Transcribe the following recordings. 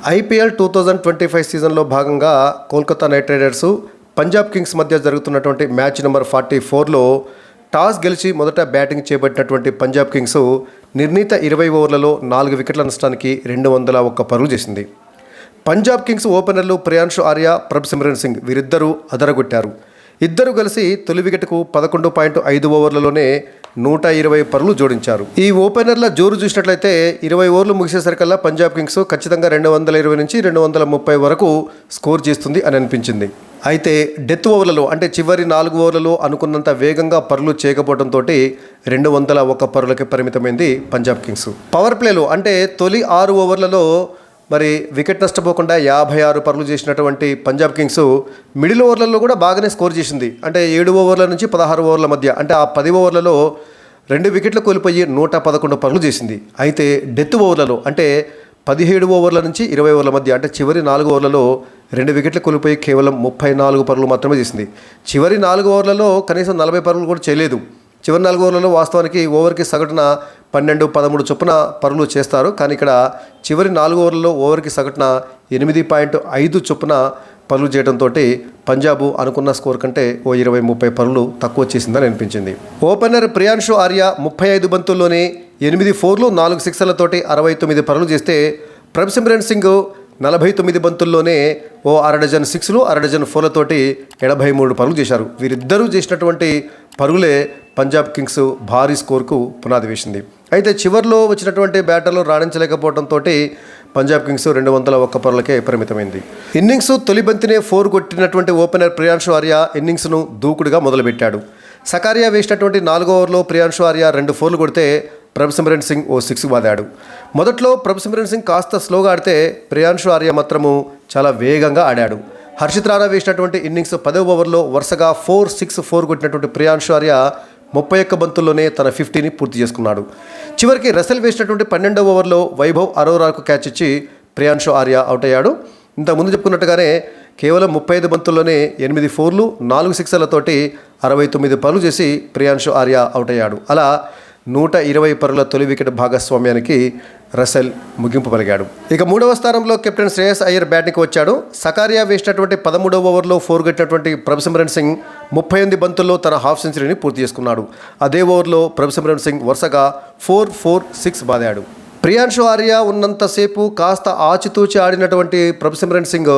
IPL 2025 సీజన్లో భాగంగా Kolkata night riders Punjab Kings మధ్య జరుగుతున్నటువంటి మ్యాచ్ నెంబర్ 44లో టాస్ గెలిచి మొదట బ్యాటింగ్ చేపట్టినటువంటి పంజాబ్ కింగ్స్ నిర్ణీత 20 ఓవర్లలో 4 వికెట్ల నష్టానికి 201 పరుగులు చేసింది. పంజాబ్ కింగ్స్ ఓపెనర్లు ప్రియాంశు ఆర్య, ప్రభ్సిమ్రన్ సింగ్ వీరిద్దరూ అదరగొట్టారు. ఇద్దరు కలిసి తొలి వికెట్కు 11.5 ఓవర్లలోనే 120 పరుగులు జోడించారు. ఈ ఓపెనర్ల జోరు చూసినట్లయితే 20 ఓవర్లు ముగిసేసరికల్లా పంజాబ్ కింగ్స్ ఖచ్చితంగా 220 నుంచి 230 వరకు స్కోర్ చేస్తుంది అని అనిపించింది. అయితే డెత్ ఓవర్లలో అంటే చివరి 4 ఓవర్లలో అనుకున్నంత వేగంగా పరుగులు చేయకపోవడంతో 201 పరుగులకి పరిమితమైంది పంజాబ్ కింగ్స్. పవర్ ప్లేలో అంటే తొలి 6 ఓవర్లలో మరి వికెట్ నష్టపోకుండా 56 పరుగులు చేసినటువంటి పంజాబ్ కింగ్స్ మిడిల్ ఓవర్లలో కూడా బాగానే స్కోర్ చేసింది. అంటే 7 ఓవర్ల నుంచి 16 ఓవర్ల మధ్య అంటే ఆ 10 ఓవర్లలో 2 వికెట్లు కోల్పోయి 111 పరుగులు చేసింది. అయితే డెత్ ఓవర్లలో అంటే 17 ఓవర్ల నుంచి 20 ఓవర్ల మధ్య అంటే చివరి 4 ఓవర్లలో 2 వికెట్లు కోల్పోయి కేవలం 34 పరుగులు మాత్రమే చేసింది. చివరి 4 ఓవర్లలో కనీసం 40 పరుగులు కూడా చేయలేదు. చివరి 4 ఓవర్లలో వాస్తవానికి ఓవర్కి సగటున 12-13 చొప్పున పరుగులు చేస్తారు. కానీ ఇక్కడ చివరి 4 ఓవర్లలో ఓవర్కి సగటున 8.5 చొప్పున పరుగులు చేయడంతో పంజాబ్ అనుకున్న స్కోర్ కంటే 20-30 పరుగులు తక్కువ చేసిందని అనిపించింది. ఓపెనర్ ప్రియాంశు ఆర్య 35 బంతుల్లోనే 8 ఫోర్లు 4 సిక్సర్లతోటి 69 పరుగులు చేస్తే ప్రభ్సిమ్రన్ సింగ్ 49 బంతుల్లోనే ఓ 1/2 డజన్ సిక్స్లు 1/2 డజన్ ఫోర్లతోటి 73 పరుగులు చేశారు. వీరిద్దరూ చేసినటువంటి పరుగులే పంజాబ్ కింగ్స్ భారీ స్కోర్కు పునాది వేసింది. అయితే చివరిలో వచ్చినటువంటి బ్యాటర్లు రాణించలేకపోవడంతో పంజాబ్ కింగ్స్ 201 పరుగులకే పరిమితమైంది. ఇన్నింగ్స్ తొలి బంతినే 4 కొట్టినటువంటి ఓపెనర్ ప్రియాంశు ఆర్య ఇన్నింగ్స్ను దూకుడుగా మొదలుపెట్టాడు. సకారియా వేసినటువంటి 4వ ఓవర్లో ప్రియాంశు ఆర్య 2 ఫోర్లు కొడితే ప్రభ్సిమ్రన్ సింగ్ ఓ 6 బాదాడు. మొదట్లో ప్రభ్సిమ్రన్ సింగ్ కాస్త స్లోగా ఆడితే ప్రియాంశు ఆర్య మాత్రము చాలా వేగంగా ఆడాడు. హర్షిత్ రాణా వేసినటువంటి ఇన్నింగ్స్ 10వ ఓవర్లో వరుసగా 4-6-4 కొట్టినటువంటి ప్రియాంశు ఆర్య 31 బంతుల్లోనే తన 50ని పూర్తి చేసుకున్నాడు. చివరికి రసెల్ వేసినటువంటి 12వ ఓవర్లో వైభవ్ అరోరాకు క్యాచ్ ఇచ్చి ప్రియాంశు ఆర్య అవుట్ అయ్యాడు. ఇంతకుముందు చెప్పుకున్నట్టుగానే కేవలం 35 బంతుల్లోనే 8 ఫోర్లు 4 సిక్సర్లతోటి 69 పరుగులు చేసి ప్రియాంశు ఆర్య అవుట్ అయ్యాడు. అలా 120 పరుగుల తొలి వికెట్ భాగస్వామ్యానికి రసెల్ ముగింపు పలికాడు. ఇక 3వ స్థానంలో కెప్టెన్ శ్రేయస్ అయ్యర్ బ్యాటింగ్కి వచ్చాడు. సకారియా వేసినటువంటి 13వ ఓవర్లో 4 కొట్టినటువంటి ప్రభ్సిమ్రన్ సింగ్ 38 బంతుల్లో తన హాఫ్ సెంచరీని పూర్తి చేసుకున్నాడు. అదే ఓవర్లో ప్రభ్సిమ్రన్ సింగ్ వరుసగా 4-4-6 బాదాడు. ప్రియాంశు ఆర్య ఉన్నంతసేపు కాస్త ఆచితూచి ఆడినటువంటి ప్రభ్సిమ్రన్ సింగ్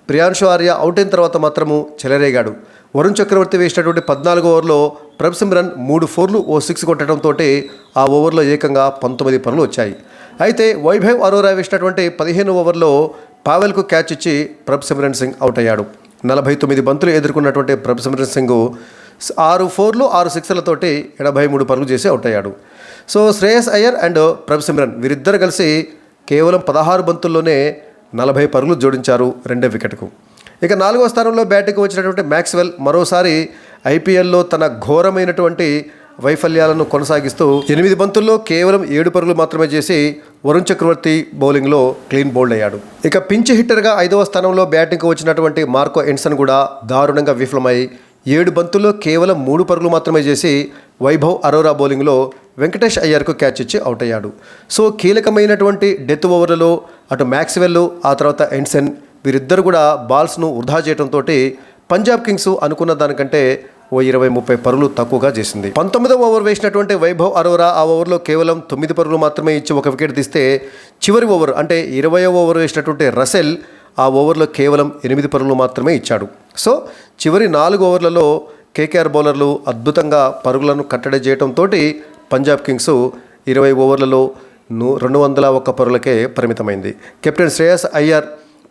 ప్రియాంశు ఆర్య అవుట్ అయిన తర్వాత మాత్రము చెలరేగాడు. వరుణ్ చక్రవర్తి వేసినటువంటి 14 ఓవర్లో ప్రభ్సిమ్రన్ 3 ఫోర్లు ఓ 6 కొట్టడంతో ఆ ఓవర్లో ఏకంగా 19 పరుగులు వచ్చాయి. అయితే వైభవ్ అరోరా వేసినటువంటి 15 ఓవర్లో పావెల్కు క్యాచ్ ఇచ్చి ప్రభ్సిమ్రన్ సింగ్ అవుట్ అయ్యాడు. 49 బంతులు ఎదుర్కొన్నటువంటి ప్రభ్సిమ్రన్ సింగ్ 6 ఫోర్లు 6 సిక్సర్లతోటి 83 పరుగులు చేసి అవుట్ అయ్యాడు. సో శ్రేయస్ అయ్యర్ అండ్ ప్రభ్సిమ్రన్ వీరిద్దరు కలిసి కేవలం 16 బంతుల్లోనే 40 పరుగులు జోడించారు 2వ వికెట్కు. ఇక 4వ స్థానంలో బ్యాటింగ్కి వచ్చినటువంటి మ్యాక్స్వెల్ మరోసారి ఐపీఎల్లో తన ఘోరమైనటువంటి వైఫల్యాలను కొనసాగిస్తూ 8 బంతుల్లో కేవలం 7 పరుగులు మాత్రమే చేసి వరుణ్ చక్రవర్తి బౌలింగ్లో క్లీన్ బౌల్డ్ అయ్యాడు. ఇక పించ్ హిట్టర్గా 5వ స్థానంలో బ్యాటింగ్కి వచ్చినటువంటి మార్కో ఎన్సన్ కూడా దారుణంగా విఫలమై 7 బంతుల్లో కేవలం 3 పరుగులు మాత్రమే చేసి వైభవ్ అరోరా బౌలింగ్లో వెంకటేష్ అయ్యర్కు క్యాచ్ ఇచ్చి అవుట్ అయ్యాడు. సో కీలకమైనటువంటి డెత్ ఓవర్లలో అటు మ్యాక్స్వెల్ ఆ తర్వాత ఎన్సన్ వీరిద్దరు కూడా బాల్స్ను వృధా చేయడంతో పంజాబ్ కింగ్స్ అనుకున్న దానికంటే ఓ 20-30 పరుగులు తక్కువగా చేసింది. 19వ ఓవర్ వేసినటువంటి వైభవ్ అరోరా ఆ ఓవర్లో కేవలం 9 పరుగులు మాత్రమే ఇచ్చి 1 వికెట్ తీస్తే చివరి ఓవర్ అంటే 20వ ఓవర్ వేసినటువంటి రసెల్ ఆ ఓవర్లో కేవలం 8 పరుగులు మాత్రమే ఇచ్చాడు. సో చివరి 4 ఓవర్లలో కేకేఆర్ బౌలర్లు అద్భుతంగా పరుగులను కట్టడి చేయడంతో పంజాబ్ కింగ్స్ 20 ఓవర్లలో 201 పరుగులకే పరిమితమైంది. కెప్టెన్ శ్రేయస్ అయ్యర్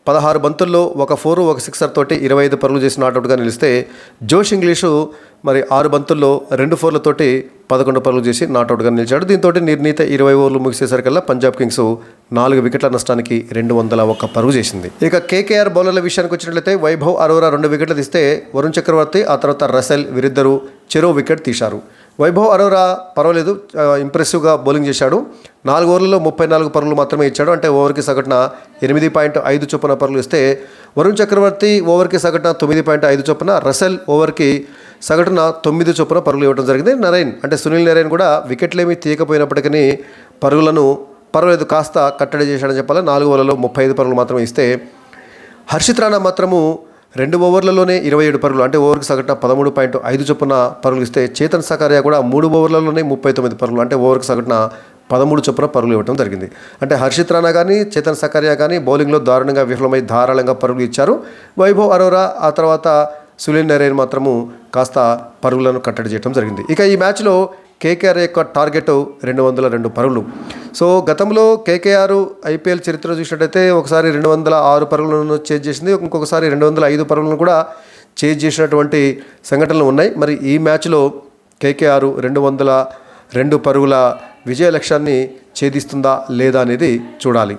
16 బంతుల్లో 1 ఫోరు 1 సిక్సర్ తోటి 25 పరుగులు చేసి నాట్అవుట్గా నిలిస్తే జోష్ ఇంగ్లీషు మరి 6 బంతుల్లో 2 ఫోర్లతోటి 11 పరుగులు చేసి నాట్అవుట్గా నిలిచాడు. దీంతో నిర్ణీత 20 ఓవర్లు ముగిసేసరికల్లా పంజాబ్ కింగ్స్ 4 వికెట్ల నష్టానికి 201 పరుగు చేసింది. ఇక కేకేఆర్ బౌలర్ల విషయానికి వచ్చినట్లయితే వైభవ్ అరోరా 2 వికెట్లు తీస్తే వరుణ్ చక్రవర్తి ఆ తర్వాత రసెల్ వీరిద్దరూ చెరో వికెట్ తీశారు. వైభవ్ అరోరా పర్వాలేదు, ఇంప్రెసివ్గా బౌలింగ్ చేశాడు. 4 ఓవర్లలో 34 పరుగులు మాత్రమే ఇచ్చాడు. అంటే ఓవర్కి సగటున 8.5 చొప్పున పరుగులు ఇస్తే వరుణ్ చక్రవర్తి ఓవర్కి సగటున 9.5 చొప్పున, రసెల్ ఓవర్కి సగటున 9 చొప్పున పరుగులు ఇవ్వడం జరిగింది. నరైన్ అంటే సునీల్ నరైన్ కూడా వికెట్లేమీ తీయకపోయినప్పటికీ పరుగులను పర్వాలేదు కాస్త కట్టడి చేశాడని చెప్పాలి. 4 ఓవర్లలో 35 పరుగులు మాత్రమే ఇస్తే హర్షిత్ రాణా మాత్రము 2 ఓవర్లలోనే 27 పరుగులు, అంటే ఓవర్కి సగటున 13.5 చొప్పున పరుగులు ఇస్తే చేతన్ సకారియా కూడా 3 ఓవర్లలోనే 39 పరుగులు, అంటే ఓవర్కి సగటున 13 చొప్పున పరుగులు ఇవ్వడం జరిగింది. అంటే హర్షిత్ రాణా కానీ చేతన్ సకారియా కానీ బౌలింగ్లో దారుణంగా విఫలమై ధారాళంగా పరుగులు ఇచ్చారు. వైభవ్ అరోరా ఆ తర్వాత సునీల్ నరైన్ మాత్రము కాస్త పరుగులను కట్టడి చేయడం జరిగింది. ఇక ఈ మ్యాచ్లో కేకేఆర్ యొక్క టార్గెట్ 202 పరుగులు. సో గతంలో కేకేఆర్ ఐపీఎల్ చరిత్ర చూసినట్టయితే ఒకసారి 206 పరుగులను చేజ్ చేసింది, ఇంకొకసారి 205 పరుగులను కూడా చేజ్ చేసినటువంటి సంఘటనలు ఉన్నాయి. మరి ఈ మ్యాచ్లో కేకేఆర్ 202 పరుగుల విజయ లక్ష్యాన్ని ఛేదిస్తుందా లేదా అనేది చూడాలి.